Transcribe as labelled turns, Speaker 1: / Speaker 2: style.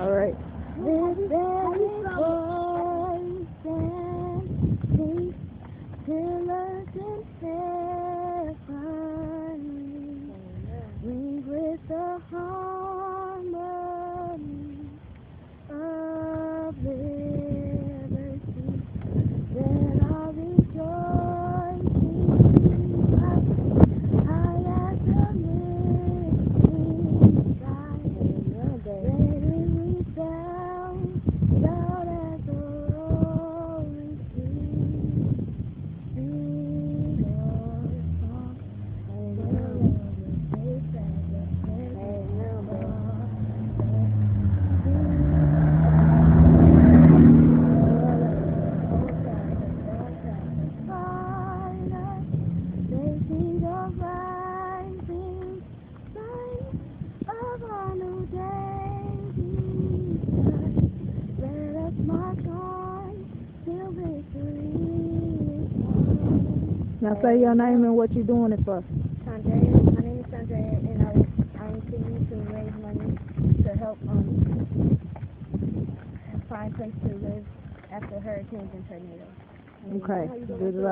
Speaker 1: All right.
Speaker 2: This very voice and speak till us in heaven. Ring with the harmony of liberty. Then I'll rejoice high as the misty sky. Letting me down, down as the rolling sea. Sing a song, and you'll taste as the they see the rising sun of our new day. Let us march on till victory is won.
Speaker 1: Now say your name and what you're doing it for.
Speaker 2: Sandra, my name is Sandra, and I'm continuing to raise money to help find a place to live after hurricanes and tornadoes.
Speaker 1: Okay. Good luck.